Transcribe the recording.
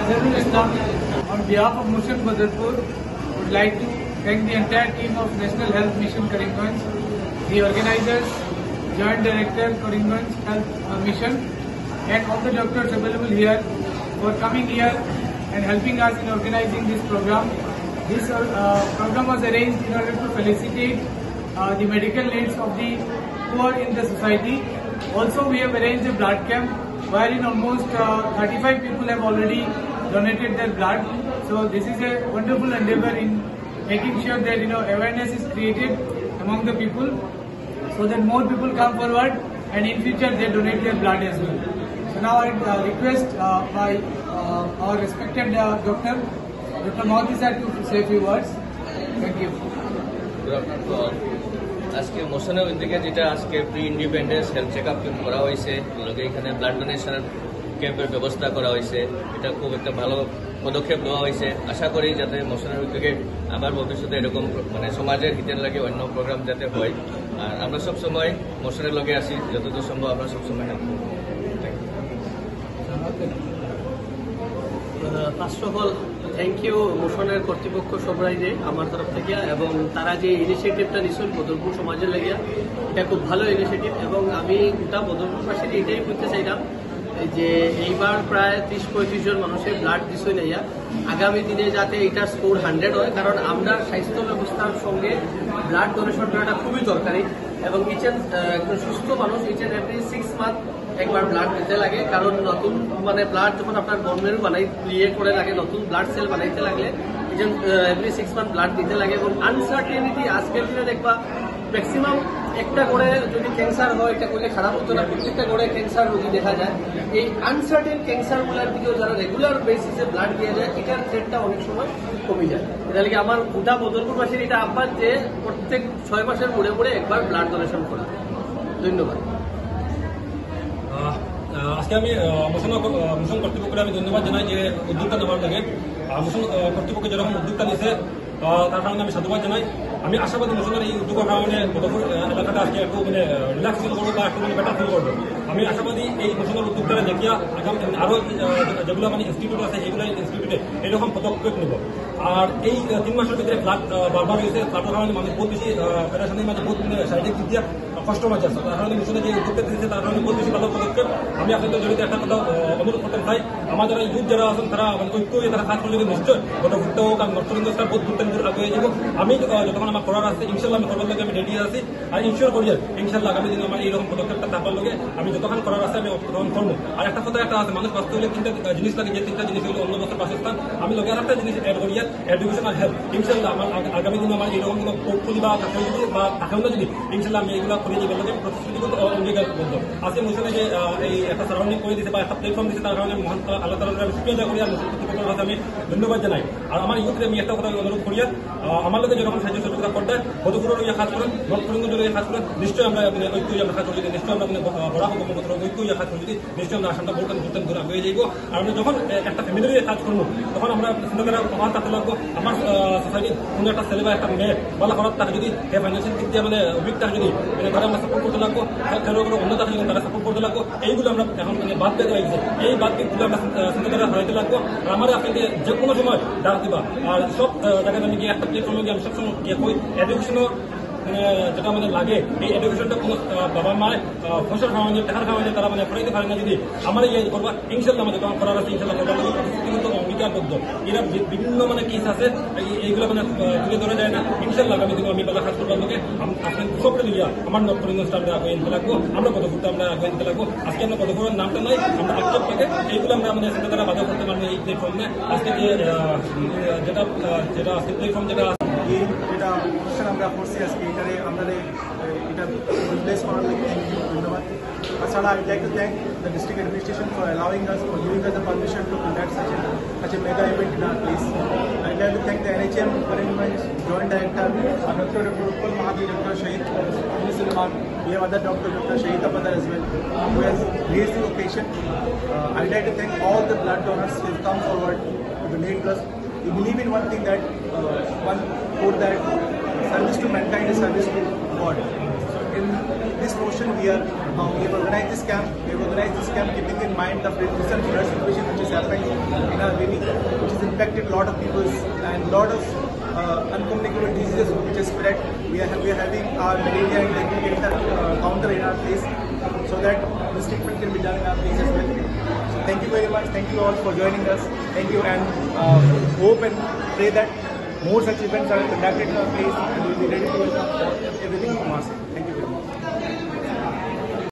Nazarul Islam, on behalf of Muslim Badarpur, would like to thank the entire team of National Health Mission Karimganj, the organizers, Joint Director Karimganj Health Mission, and all the doctors available here for coming here and helping us in organizing this program. This program was arranged in order to felicitate the medical needs of the poor in the society. Also, we have arranged a blood camp wherein almost 35 people have already donated their blood. So this is a wonderful endeavor in making sure that awareness is created among the people, so that more people come forward and in future they donate their blood as well. So now I request by our respected Dr. Mohdi sir to say a few words. Thank you. আজকে মোশনের উদ্যোগে যেটা আজকে pre independence health check up camp করা হয়েছে, লগে এখানে blood donation ক্যাম্পের ব্যবস্থা করা হয়েছে, এটা খুব একটা ভালো পদক্ষেপ নেওয়া হয়েছে। আশা করি যাতে মোশনের উদ্যোগে আবার ভবিষ্যতে এরকম সমাজের হিতের লাগে অন্য প্রোগ্রাম যাতে হয়। আর আমরা সবসময় মোশনের লগে আসি, যতদূর সম্ভব আমরা সবসময় হেল্প করব। First of all thank you মোশনের কর্তৃপক্ষ সবাই আমার তরফ থেকে, এবং তারা যে ইনিশিয়েটিভটা নিচ্ছেন বদরপুর সমাজের লাগিয়া, এটা খুব ভালো ইনিশিয়েটিভ। এবং আমি গোটা বদরপুরবাসীর এটাই বলতে চাইলাম যে এইবার প্রায় 30-35 জন মানুষের ব্লাড দিছই নাইয়া, আগামী দিনে যাতে এটার স্কোর 100 হয়, কারণ আমরা স্বাস্থ্য ব্যবস্থার সঙ্গে ব্লাড ডোনেশন করাটা খুবই দরকারি। এবং একজন সুস্থ মানুষ এভরি 6 মান্থ একবার ব্লাড দিতে লাগে, কারণ নতুন ব্লাড যখন আপনার গভর্নমেন্ট করে লাগে, নতুন ব্লাড সেল বানাইতে লাগলে এভরি 6 মান্থ ব্লাড দিতে লাগে। এবং আনসার্টেনিটি আজকের দিনে দেখবা ম্যাক্সিমাম একটা করে যদি ক্যান্সার হয়, এটা করলে খারাপ হতো না, প্রত্যেকটা করে ক্যান্সার রোগী দেখা যায়। এই আনসার্টেন ক্যান্সারগুলোর দিকেও যারা রেগুলার বেসিসে ব্লাড দিয়ে যায়, এটার থ্রেটটা অনেক সময় কমে যায়। এটা লাগে আমার গোটা বদরপুরবাসীর এটা আহ্বান যে প্রত্যেক 6 মাসের মুড়ে একবার ব্লাড ডোনেশন করা। ধন্যবাদ। আজকে আমি মোশন কর্তৃপক্ষকে আমি ধন্যবাদ জানাই যে উদ্যোগটা নেওয়ার লাগে। মোশন কর্তৃপক্ষ যেরকম উদ্যোগটা নিয়েছে তার কারণে আমি সাধুবাদ জানাই। আমি আশাবাদী মোশনের এই উদ্যোগের কারণে বদরপুর এলাকাটা আজকে একটু রিল্যাক্স ফিল করবো বা একটু বেটার ফিল করবো। আমি আশাবাদী এই মোশনের উদ্যোগটা দেখিয়া আগামী আরো যেগুলো ইনস্টিটিউট আছে এইগুলো ইনস্টিটিউটে এরকম পদক্ষেপ নেব। আর এই 3 মাসের ভিতরে ফ্লাড বারবার হয়েছে, ফ্লাডের কারণে মানুষ বহুত বেশি পেরেশানির মাঝে বহুত শারীরিক দিক দিয়ে কষ্ট মাঝে আছে। তার কারণে মিশনে যে উদ্যোগটা দিয়েছে তার কারণে বহুত বেশি ভালো পদক্ষেপ। আমি আপনাদের জড়িত একটা কথা অনুরোধ করতে চাই, আমার যারা ইউথ যারা আছেন তারা ঐক্য হয়ে তারা কাজ করলে নিশ্চয় গোটা ঘুরতে হোক আর নর্থ বহুত ঘুরতে আগে যাব। আমি যতক্ষণ আমার করার আছে ইনশাল্লাহ আমি করবার লাগে আমি রেডি আছি। আর ইনশিওর করি ইনশাল্লাহ আগামী দিনে আমার এইরকম পদক্ষেপটা থাকবার লগে আমি যতক্ষণ করার আছে আমি অংশগ্রহণ করবো। আর একটা কথা একটা আছে, মানুষ বাঁচতে হলে 3টা জিনিস লাগে, যে 3টা জিনিস হলো অন্য বছর বাসস্থান। আমি লগে আর একটা জিনিস এড করি, এডুকেশন আর হেলথ। ইনশাল্লাহ আমার আগামী দিনে আমার এইরকম কোনো পোর্টফোলিও বা থাকেও না যদি ইনশাল্লাহ আমি এইগুলো করে দিবার লগে প্রতিশ্রুতি অঙ্গীকার করবো। আজকে মোশনে যে এই একটা সারাউন্ডিং করে দিতে বা একটা প্ল্যাটফর্ম দিতে তার কারণে মহান আল্লাহ তাআলার আমি শুকরিয়া করি আর মোশন কর্তৃপক্ষের কাছে আমি ধন্যবাদ জানাই। আর আমার ইউথরে আমি একটা কথা অনুরোধ করি, আমার লোকে যখন সাহায্য সহযোগিতা করতে বদরপুরের ইয়ে কাজ করেন, নর্থ করিমগঞ্জের ইয়ে কাজ করেন, নিশ্চয়ই আমরা ঐক্য আমরা কাজ করি, নিশ্চয়ই আমরা বড় কর্মকর্তা ঐক্য ইয়ে কাজ করি, নিশ্চয়ই আমরা আসামটা ভোটান ঘুরে আগে যাইব। আর আমরা যখন একটা ফ্যামিলির কাজ করবো তখন আমরা চিন্তা করে আমার থাকতে লাগবো আমার সোসাইটির কোনো একটা ছেলে বা একটা মেয়ে বলা করার তাকে যদি ফাইন্যান্সিয়াল দিক দিয়ে উইক থাকে যদি তারা আমরা সাপোর্ট করতে লাগবো, খেলোয়াড় করে অন্য থাকে তারা সাপোর্ট করতে লাগবো। এইগুলো আমরা এখন বাদ দিয়ে রয়েছে, এই বাদ দিকগুলো আমরা চিন্তা করে হারাইতে লাগবো। আর আমার আপনাকে যে কোনো সময় ডাক দিবা। আর সব জায়গায় আমি গিয়ে একটা প্ল্যাটফর্মে গিয়ে আমি সবসময় গিয়ে কই এডুকেশনও যেটা আমাদের লাগে, এই এডুকেশনটা কোনো বাবা মায় ফসল খাওয়ানো টাকার খাওয়ানো তারা পড়াইতে পারে না। যদি আমার ইয়ে করবা ইনশাল্লাহ আমাদের করার আছে, ইনশাল্লাহ করবার কিন্তু অঙ্গীকার করবো। এরা বিভিন্ন কেস আছে, এইগুলো তুলে ধরা যায় না। ইনশাল্লাহ আগামী দিনে আমি বেলা কাজ করবার লোকে আপনার সবটা লিয়া আমার নর্থ করিমগঞ্জটা আমরা আগে নিতে লাগবো, আমরা পদক্ষেপটা আমরা আগে নিতে লাগবো। আজকে আমরা পদক্ষেপের নামটা নয়, আমরা আক্ষেপ থেকে এইগুলো আমরা আমাদের সাথে তারা বাধা করতে পারবো। এই প্ল্যাটফর্মে আজকে যেটা আজকে প্ল্যাটফর্ম যেটা অনুষ্ঠান আমরা করছি আজকে এটারে আমাদের এটা রিপ্লেস করার লাগে থ্যাংক ইউ, ধন্যবাদ। তাছাড়া I like to thank the district administration for allowing us for giving us the permission to conduct such a mega event in our place. I like to thank the NHM Karimganj Joint Director, Dr. Utpal Mahadi, Dr. Shahid Sulaiman. We have other Dr. Shahid Abadar as well, who has raised the occasion. I'd like to thank all the blood donors who have come forward to donate blood. We believe in one thing, that one quote, that service to mankind is service to God. in this motion we have organized this camp. We have organized this camp keeping in mind the recent flood situation which is happening in our valley, which has impacted a lot of people and lot of uncommunicable diseases which is spread. We are having our malaria and dengue counter in our place, so that this treatment can be done in our place as well. So thank you very much. Thank you all for joining us. Thank you, and hope and pray that more such events are conducted in our place, and we will be ready to welcome everything from our side. Thank you very much.